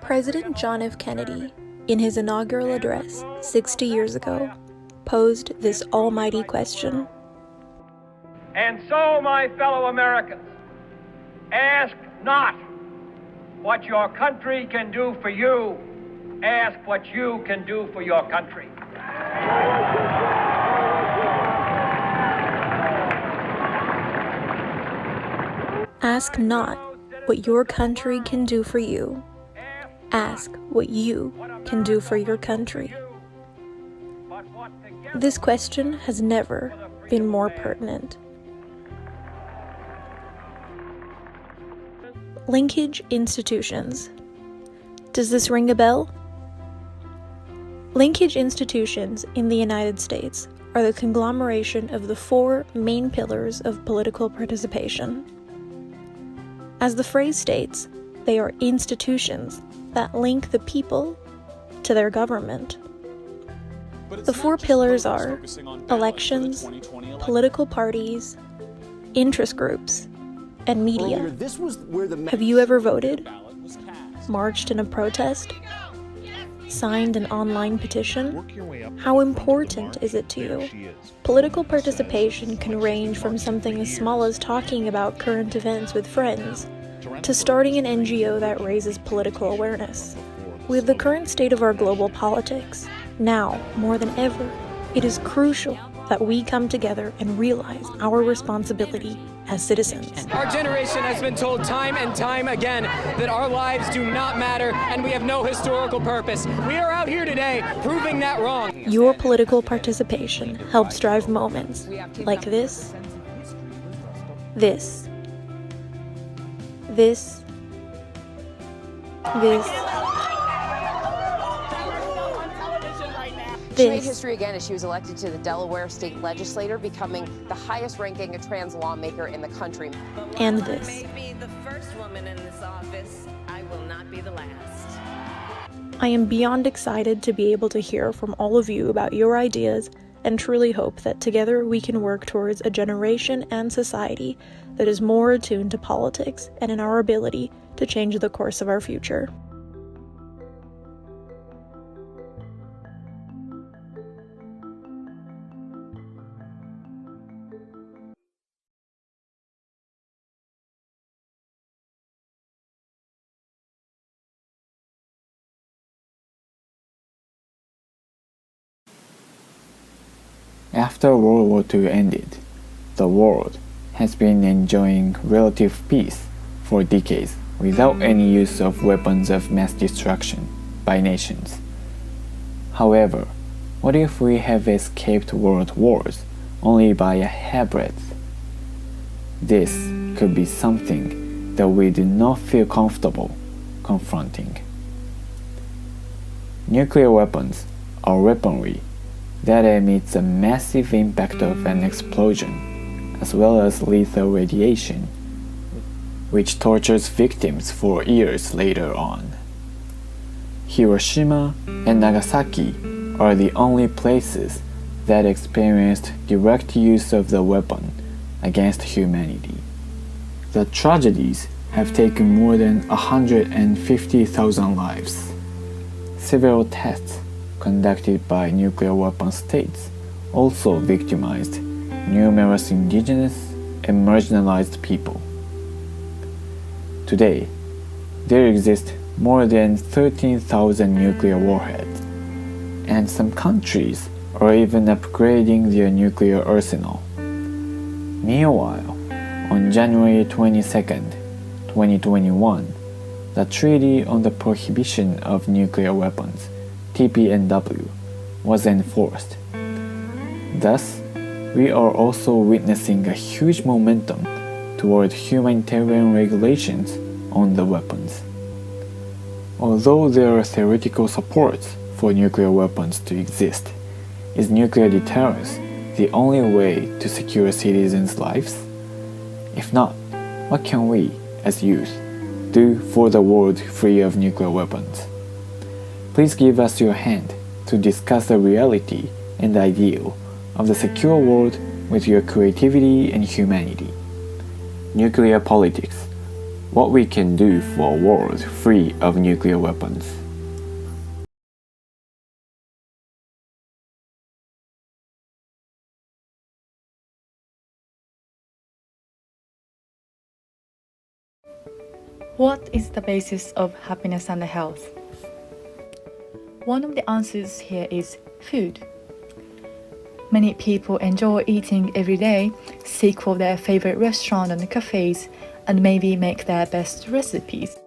President John F. Kennedy, in his inaugural address 60 years ago, posed this almighty question. And so, my fellow Americans, ask not what your country can do for you, ask what you can do for your country. Ask not what your country can do for you. Ask what you can do for your country. This question has never been more pertinent. Linkage institutions. Does this ring a bell? Linkage institutions in the United States are the conglomeration of the four main pillars of political participation. As the phrase states, they are institutions that link the people to their government. The four pillars are elections, political parties, interest groups, and media. Have you ever voted? Marched in a protest? Signed an online petition? How important is it to you? Political participation can range from something as small as talking about current events with friends to starting an NGO that raises political awareness. With the current state of our global politics, now more than ever, it is crucial that we come together and realize our responsibility as citizens. Our generation has been told time and time again that our lives do not matter and we have no historical purpose. We are out here today proving that wrong. Your political participation helps drive moments like this, this, this, this, She made history again as she was elected to the Delaware state legislature, becoming the highest-ranking trans lawmaker in the country. And this. I may be the first woman in this office, I will not be the last. I am beyond excited to be able to hear from all of you about your ideas and truly hope that together we can work towards a generation and society that is more attuned to politics and in our ability to change the course of our future. After World War II ended, the world has been enjoying relative peace for decades without any use of weapons of mass destruction by nations. However, what if we have escaped world wars only by a hairbreadth? This could be something that we do not feel comfortable confronting. Nuclear weapons are weaponry that emits a massive impact of an explosion, as well as lethal radiation, which tortures victims for years later on. Hiroshima and Nagasaki are the only places that experienced direct use of the weapon against humanity. The tragedies have taken more than 150,000 lives. Several tests conducted by nuclear weapon states also victimized numerous indigenous and marginalized people. Today, there exist more than 13,000 nuclear warheads, and some countries are even upgrading their nuclear arsenal. Meanwhile, on January 22nd, 2021, the Treaty on the Prohibition of Nuclear Weapons TPNW was enforced. Thus, we are also witnessing a huge momentum toward humanitarian regulations on the weapons. Although there are theoretical supports for nuclear weapons to exist, is nuclear deterrence the only way to secure citizens' lives? If not, what can we, as youth, do for the world free of nuclear weapons? Please give us your hand to discuss the reality and ideal of the secure world with your creativity and humanity. Nuclear politics. what we can do for a world free of nuclear weapons. What is the basis of happiness and health? One of the answers here is food. Many people enjoy eating every day, seek for their favorite restaurants and cafes, and maybe make their best recipes.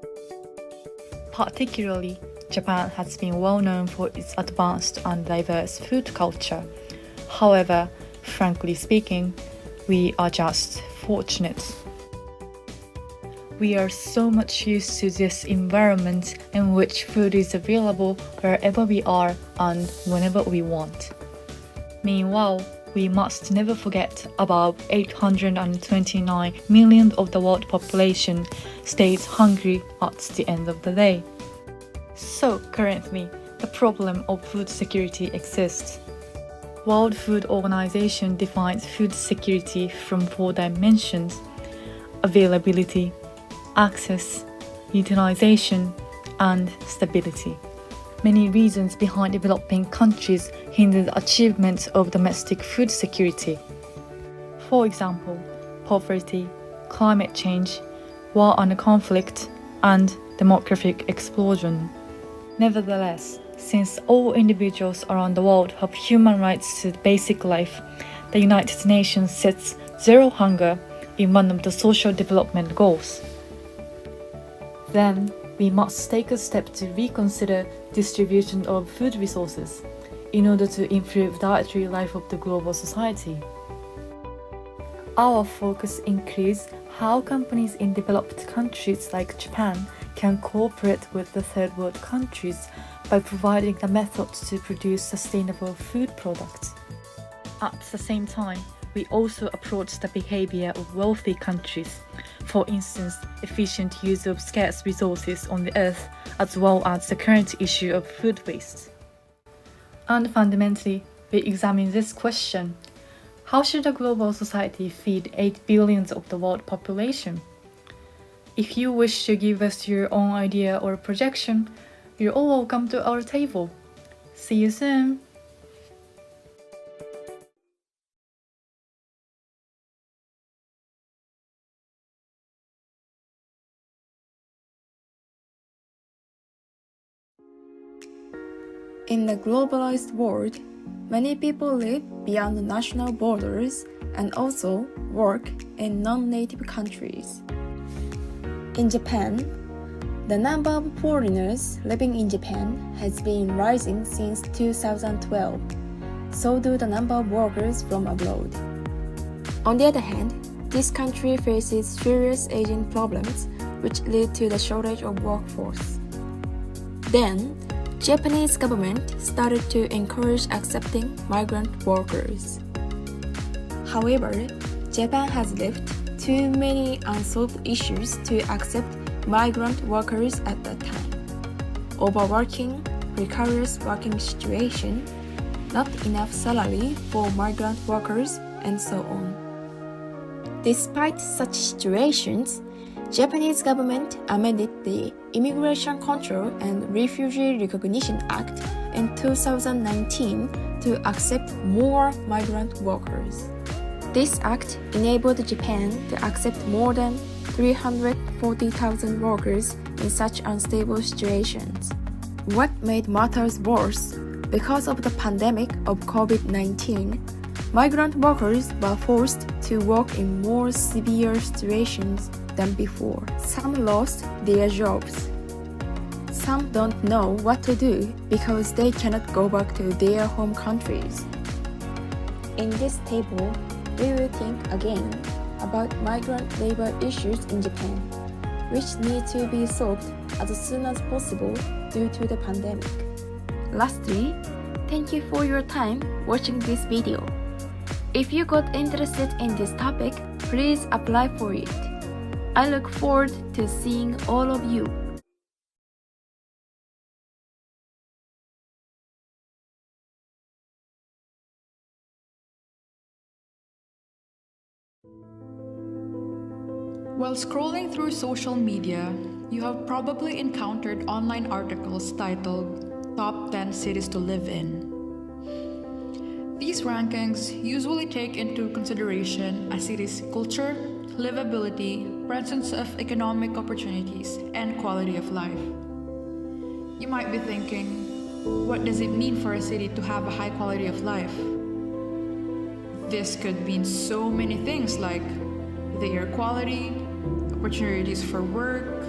Particularly, Japan has been well known for its advanced and diverse food culture. However, frankly speaking, we are just fortunate. We are so much used to this environment in which food is available wherever we are and whenever we want. Meanwhile, we must never forget about 829 million of the world population stays hungry at the end of the day. So currently, the problem of food security exists. World Food Organization defines food security from 4 dimensions: availability, access, utilization, and stability. Many reasons behind developing countries hinder the achievement of domestic food security. For example, poverty, climate change, war and conflict, and demographic explosion. Nevertheless, since all individuals around the world have human rights to basic life, the United Nations sets zero hunger in one of the social development goals. Then, we must take a step to reconsider distribution of food resources in order to improve dietary life of the global society. Our focus includes how companies in developed countries like Japan can cooperate with the third world countries by providing the methods to produce sustainable food products. At the same time, we also approach the behavior of wealthy countries, for instance, efficient use of scarce resources on the earth, as well as the current issue of food waste. And fundamentally, we examine this question: how should a global society feed 8 billion of the world population? If you wish to give us your own idea or projection, you're all welcome to our table. See you soon! In the globalized world, many people live beyond national borders and also work in non-native countries. In Japan, the number of foreigners living in Japan has been rising since 2012. So do the number of workers from abroad. On the other hand, this country faces serious aging problems which lead to the shortage of workforce. Then, Japanese government started to encourage accepting migrant workers. However, Japan has left too many unsolved issues to accept migrant workers at that time. Overworking, precarious working situation, not enough salary for migrant workers, and so on. Despite such situations, Japanese government amended the Immigration Control and Refugee Recognition Act in 2019 to accept more migrant workers. This act enabled Japan to accept more than 340,000 workers in such unstable situations. What made matters worse, because of the pandemic of COVID-19, migrant workers were forced to work in more severe situations than before. Some lost their jobs. Some don't know what to do because they cannot go back to their home countries. In this table, we will think again about migrant labor issues in Japan, which need to be solved as soon as possible due to the pandemic. Lastly, thank you for your time watching this video. If you got interested in this topic, please apply for it. I look forward to seeing all of you. While scrolling through social media, you have probably encountered online articles titled Top 10 Cities to Live In. These rankings usually take into consideration a city's culture, livability, presence of economic opportunities, and quality of life. You might be thinking, what does it mean for a city to have a high quality of life? This could mean so many things like the air quality, opportunities for work,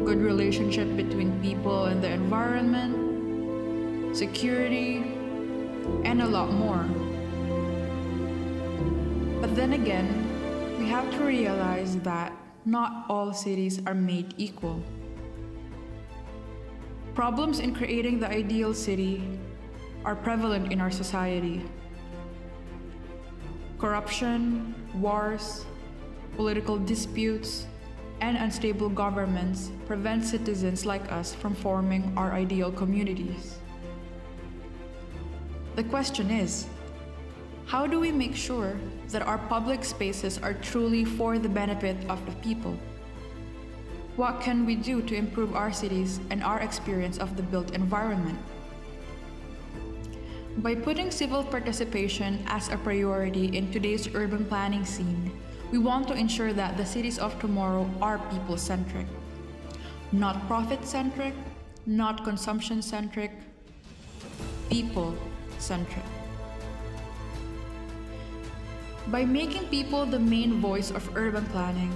good relationship between people and the environment, security, and a lot more. But then again, we have to realize that not all cities are made equal. Problems in creating the ideal city are prevalent in our society. Corruption, wars, political disputes, and unstable governments prevent citizens like us from forming our ideal communities. The question is, how do we make sure that our public spaces are truly for the benefit of the people? What can we do to improve our cities and our experience of the built environment? By putting civil participation as a priority in today's urban planning scene, we want to ensure that the cities of tomorrow are people-centric. Not profit-centric, not consumption-centric, people-centric. By making people the main voice of urban planning,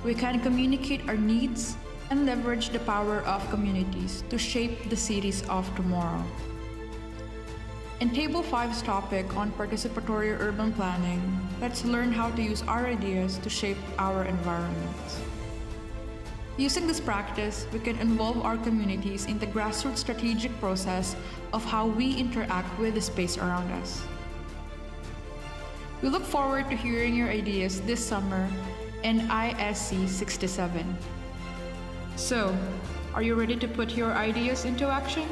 we can communicate our needs and leverage the power of communities to shape the cities of tomorrow. In Table 5's topic on participatory urban planning, let's learn how to use our ideas to shape our environment. Using this practice, we can involve our communities in the grassroots strategic process of how we interact with the space around us. We look forward to hearing your ideas this summer in ISC 67. So, are you ready to put your ideas into action?